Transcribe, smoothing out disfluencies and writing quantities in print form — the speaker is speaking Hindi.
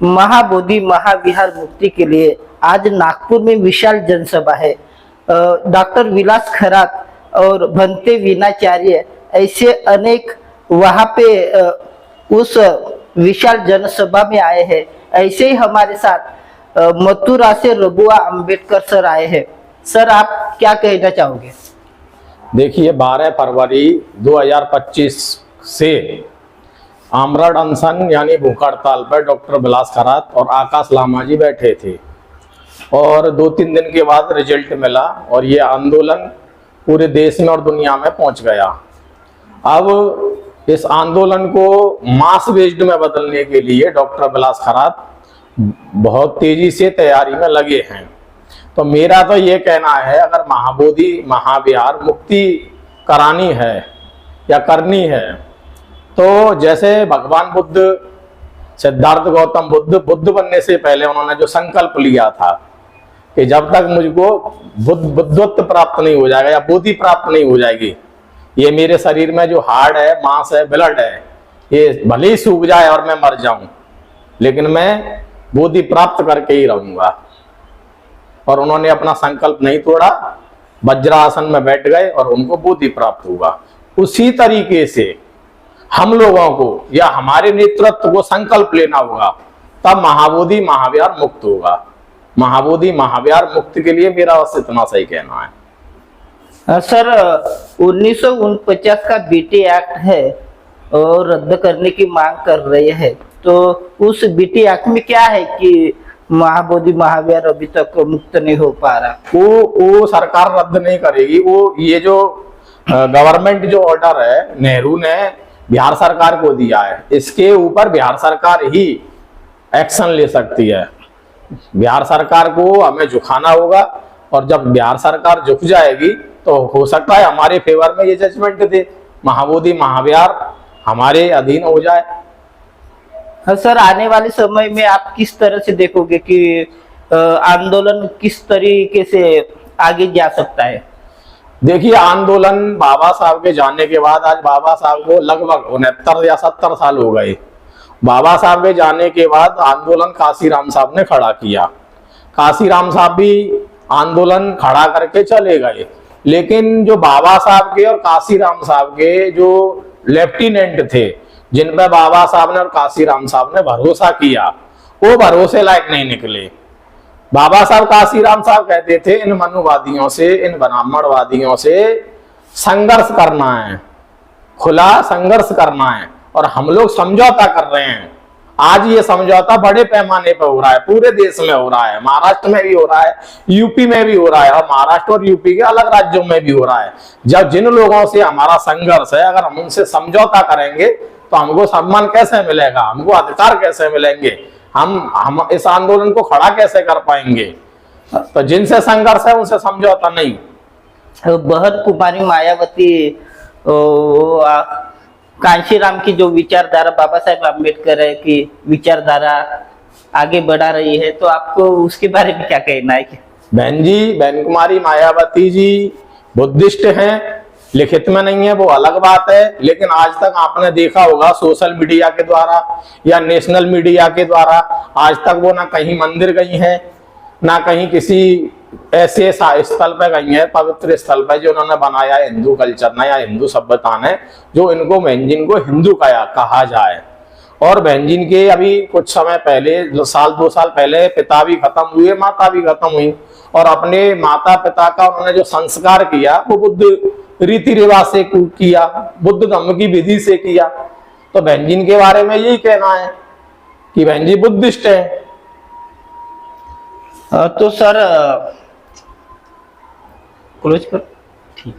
महाबोधि महाविहार मुक्ति के लिए आज नागपुर में विशाल जनसभा है। डॉक्टर विलास खरात और भंते वीणाचार्य ऐसे अनेक वहां पे उस विशाल जनसभा में आए हैं। ऐसे ही हमारे साथ मथुरा से रघुआ अंबेडकर सर आए हैं। सर, आप क्या कहना चाहोगे? देखिए, 12 फरवरी 2025 से आमरण अनशन यानी भूख हड़ताल पर डॉक्टर विलास खरात और आकाश लामा जी बैठे थे और 2-3 दिन के बाद रिजल्ट मिला और ये आंदोलन पूरे देश में और दुनिया में पहुंच गया। अब इस आंदोलन को मास बेस्ड में बदलने के लिए डॉक्टर विलास खरात बहुत तेजी से तैयारी में लगे हैं। तो मेरा तो ये कहना है, अगर महाबोधि महाविहार मुक्ति करानी है या करनी है तो जैसे भगवान बुद्ध, सिद्धार्थ गौतम बुद्ध बनने से पहले उन्होंने जो संकल्प लिया था कि जब तक मुझको बुद्धत्व प्राप्त नहीं हो जाएगा या बोधि प्राप्त नहीं हो जाएगी, ये मेरे शरीर में जो हार्ड है, मांस है, ब्लड है, ये भले ही सूख जाए और मैं मर जाऊं, लेकिन मैं बोधि प्राप्त करके ही रहूंगा। और उन्होंने अपना संकल्प नहीं तोड़ा, वज्रासन में बैठ गए और उनको बोधि प्राप्त हुआ। उसी तरीके से हम लोगों को या हमारे नेतृत्व को संकल्प लेना होगा, तब महाबोधि महाविहार मुक्त होगा। महाबोधि महाविहार मुक्ति के लिए मेरा बस इतना सही कहना है। सर, 1949 का बीटी एक्ट है और रद्द करने की मांग कर रहे हैं, तो उस बीटी एक्ट में क्या है कि महाबोधि महाविहार अभी तक मुक्त नहीं हो पा रहा? वो सरकार रद्द नहीं करेगी। वो ये जो गवर्नमेंट जो ऑर्डर है नेहरू ने बिहार सरकार को दिया है, इसके ऊपर बिहार सरकार ही एक्शन ले सकती है। बिहार सरकार को हमें झुकाना होगा और जब बिहार सरकार झुक जाएगी तो हो सकता है हमारे फेवर में ये जजमेंट दे, महाबोधि महाविहार हमारे अधीन हो जाए। हाँ सर, आने वाले समय में आप किस तरह से देखोगे कि आंदोलन किस तरीके से आगे जा सकता है? देखिए, आंदोलन बाबा साहब के जाने के बाद आज बाबा साहब को लगभग 69 या 70 साल हो गए। बाबा साहब के जाने के बाद आंदोलन काशीराम साहब ने खड़ा किया। काशीराम साहब भी आंदोलन खड़ा करके चले गए, लेकिन जो बाबा साहब के और काशीराम साहब के जो लेफ्टिनेंट थे, जिन पर बाबा साहब ने और काशीराम साहब ने भरोसा किया, वो भरोसे लायक नहीं निकले। बाबा साहब काशीराम साहब कहते थे, इन मनुवादियों से, इन ब्राह्मणवादियों से संघर्ष करना है, खुला संघर्ष करना है, और हम लोग समझौता कर रहे हैं। आज ये समझौता बड़े पैमाने पर हो रहा है, पूरे देश में हो रहा है, महाराष्ट्र में भी हो रहा है, यूपी में भी हो रहा है, और महाराष्ट्र और यूपी के अलग राज्यों में भी हो रहा है। जब जिन लोगों से हमारा संघर्ष है, अगर हम उनसे समझौता करेंगे तो हमको सम्मान कैसे मिलेगा, हमको अधिकार कैसे मिलेंगे, हम इस आंदोलन को खड़ा कैसे कर पाएंगे? तो जिनसे संघर्ष है उनसे समझौता नहीं। बहन कुमारी मायावती कांशीराम की जो विचारधारा बाबा साहेब अम्बेडकर है की विचारधारा आगे बढ़ा रही है, तो आपको उसके बारे में क्या कहना है? बहन कुमारी मायावती जी बुद्धिस्ट हैं, लिखित में नहीं है वो अलग बात है, लेकिन आज तक आपने देखा होगा सोशल मीडिया के द्वारा या नेशनल मीडिया के द्वारा, आज तक वो ना कहीं मंदिर गई हैं, ना कहीं किसी ऐसे स्थल पर गई है, पवित्र स्थल पर जो उन्होंने बनाया है हिंदू कल्चर ने या हिंदू सभ्यता ने, जो इनको बहन को हिंदू कहा जाए। और बहन के अभी कुछ समय पहले, 2 साल पहले पिता भी खत्म हुए, माता भी खत्म हुई, और अपने माता पिता का उन्होंने जो संस्कार किया वो बुद्ध रीति रिवाज से किया, बुद्ध धर्म की विधि से किया। तो बहन के बारे में यही कहना है कि बहन जी बुद्धिस्ट है। तो सर क्लोज कर, ठीक।